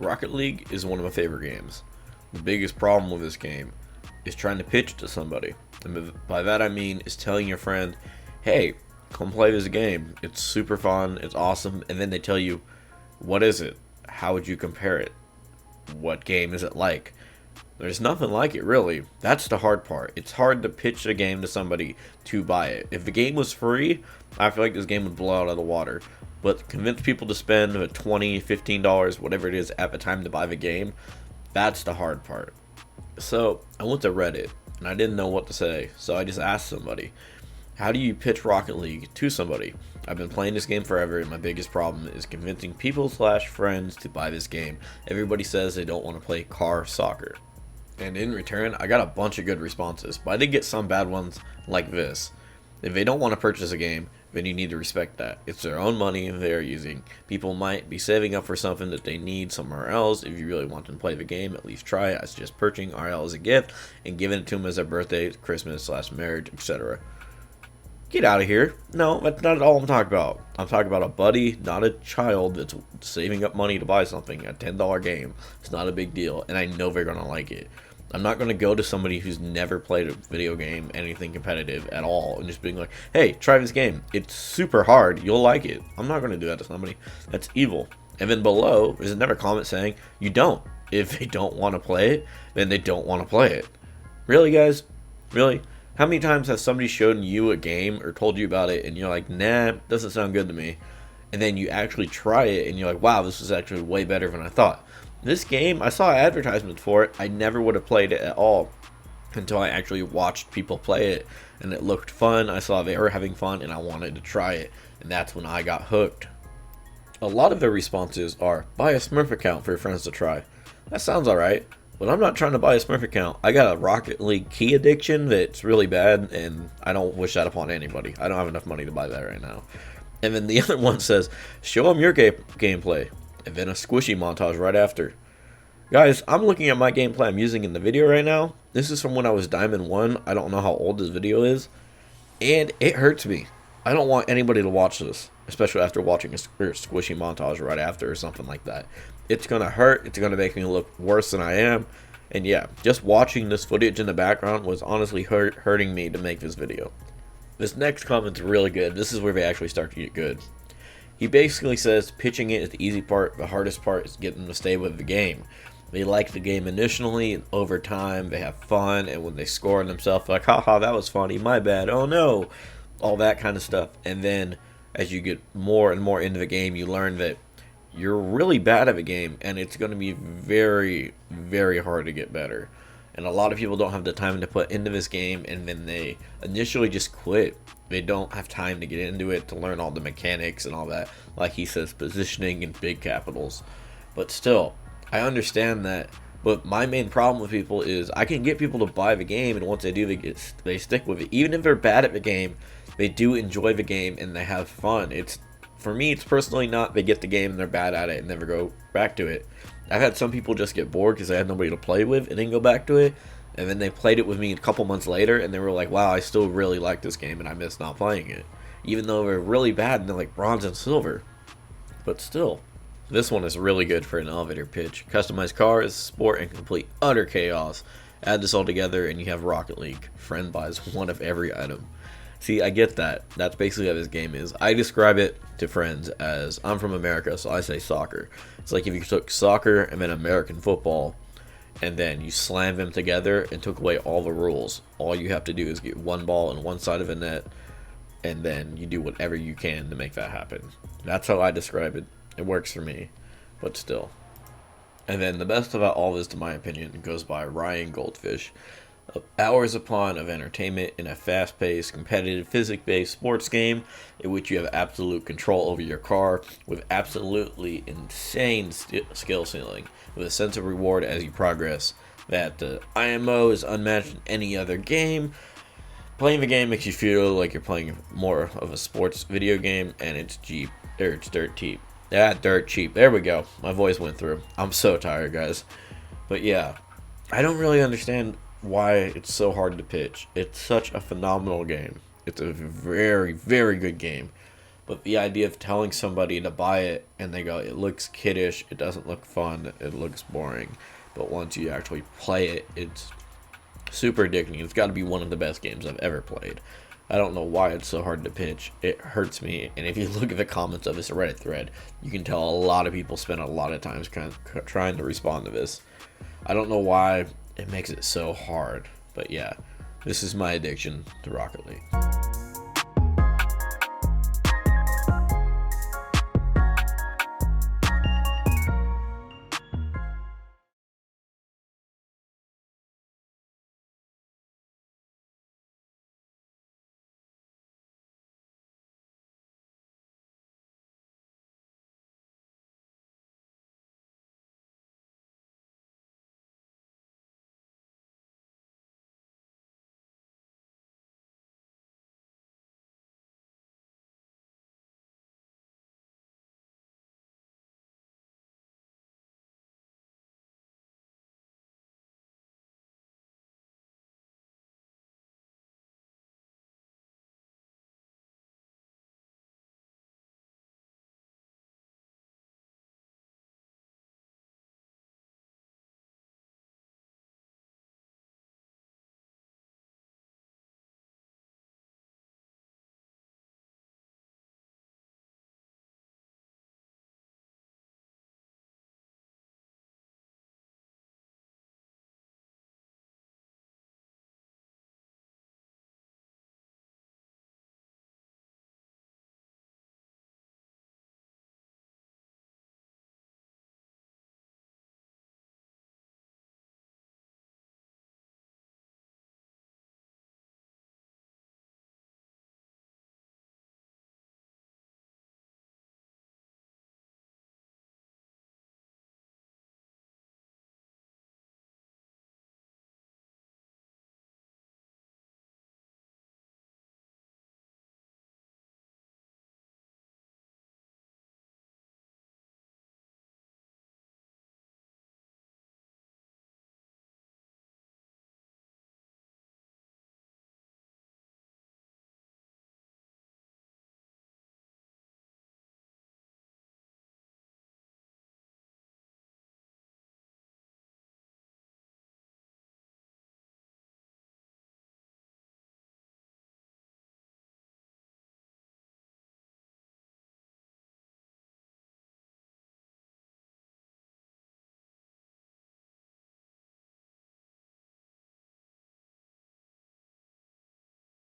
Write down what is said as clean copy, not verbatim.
Rocket League is one of my favorite games. The biggest problem with this game is trying to pitch it to somebody. And by that I mean is telling your friend, hey, come play this game. It's super fun, it's awesome. And then they tell you, what is it? How would you compare it? What game is it like? There's nothing like it, really. That's the hard part. It's hard to pitch a game to somebody to buy it. If the game was free, I feel like this game would blow out of the water. But convince people to spend $20, $15, whatever it is at the time to buy the game, that's the hard part. So I went to Reddit, and I didn't know what to say. So I just asked somebody, how do you pitch Rocket League to somebody? I've been playing this game forever, and my biggest problem is convincing people/friends to buy this game. Everybody says they don't want to play car soccer. And in return, I got a bunch of good responses, but I did get some bad ones like this. If they don't want to purchase a game, then you need to respect that. It's their own money they're using. People might be saving up for something that they need somewhere else. If you really want them to play the game, at least try it. I suggest purchasing RL as a gift and giving it to them as their birthday, Christmas/marriage, etc. Get out of here. No, that's not all I'm talking about. I'm talking about a buddy, not a child that's saving up money to buy something, a $10 game. It's not a big deal, and I know they're going to like it. I'm not going to go to somebody who's never played a video game, anything competitive at all, and just being like, hey, try this game. It's super hard. You'll like it. I'm not going to do that to somebody. That's evil. And then below, there's another comment saying, you don't. If they don't want to play it, then they don't want to play it. Really, guys? Really? How many times has somebody shown you a game or told you about it, and you're like, nah, doesn't sound good to me. And then you actually try it, and you're like, wow, this is actually way better than I thought. This game, I saw advertisements for it. I never would have played it at all until I actually watched people play it, and it looked fun. I saw they were having fun, and I wanted to try it, and that's when I got hooked. A lot of their responses are, buy a Smurf account for your friends to try. That sounds alright, but I'm not trying to buy a Smurf account. I got a Rocket League key addiction that's really bad, and I don't wish that upon anybody. I don't have enough money to buy that right now. And then the other one says, show them your gameplay. And then a squishy montage right after. Guys, I'm looking at my gameplay I'm using in the video right now. This is from when I was Diamond 1. I don't know how old this video is. And it hurts me. I don't want anybody to watch this, especially after watching a squishy montage right after or something like that. It's going to hurt. It's going to make me look worse than I am. And yeah, just watching this footage in the background was honestly hurting me to make this video. This next comment's really good. This is where they actually start to get good. He basically says pitching it is the easy part, the hardest part is getting them to stay with the game. They like the game initially, and over time they have fun, and when they score on themselves, like, haha, that was funny, my bad, oh no, all that kind of stuff. And then as you get more and more into the game, you learn that you're really bad at the game, and it's going to be very, very hard to get better. And a lot of people don't have the time to put into this game, and then they initially just quit. They don't have time to get into it, to learn all the mechanics and all that. Like he says, positioning in big capitals. But still, I understand that. But my main problem with people is I can get people to buy the game, and once they do, they stick with it. Even if they're bad at the game, they do enjoy the game and they have fun. For me, it's personally not they get the game and they're bad at it and never go back to it. I've had some people just get bored because they had nobody to play with and then go back to it. And then they played it with me a couple months later, and they were like, wow, I still really like this game, and I miss not playing it. Even though they're really bad, and they're like bronze and silver. But still, this one is really good for an elevator pitch. Customized cars, sport, and complete utter chaos. Add this all together, and you have Rocket League. Friend buys one of every item. See, I get that. That's basically how this game is. I describe it to friends as, I'm from America, so I say soccer. It's like if you took soccer and then American football, and then you slam them together and took away all the rules. All you have to do is get one ball on one side of a net, and then you do whatever you can to make that happen. That's how I describe it. It works for me, but still. And then the best about all this, to my opinion, goes by Ryan Goldfish. Hours upon of entertainment in a fast-paced, competitive, physics-based sports game in which you have absolute control over your car with absolutely insane skill ceiling, with a sense of reward as you progress. That the IMO is unmatched in any other game. Playing the game makes you feel like you're playing more of a sports video game, and it's cheap. It's dirt cheap. Yeah, dirt cheap. There we go. My voice went through. I'm so tired, guys. But yeah, I don't really understand why it's so hard to pitch. It's such a phenomenal game. It's a very, very good game. But the idea of telling somebody to buy it and they go, it looks kiddish, it doesn't look fun, it looks boring. But once you actually play it, it's super addicting. It's got to be one of the best games I've ever played. I don't know why it's so hard to pitch. It hurts me. And if you look at the comments of this Reddit thread, you can tell a lot of people spend a lot of time trying to respond to this. I don't know why it makes it so hard. But yeah, this is my addiction to Rocket League.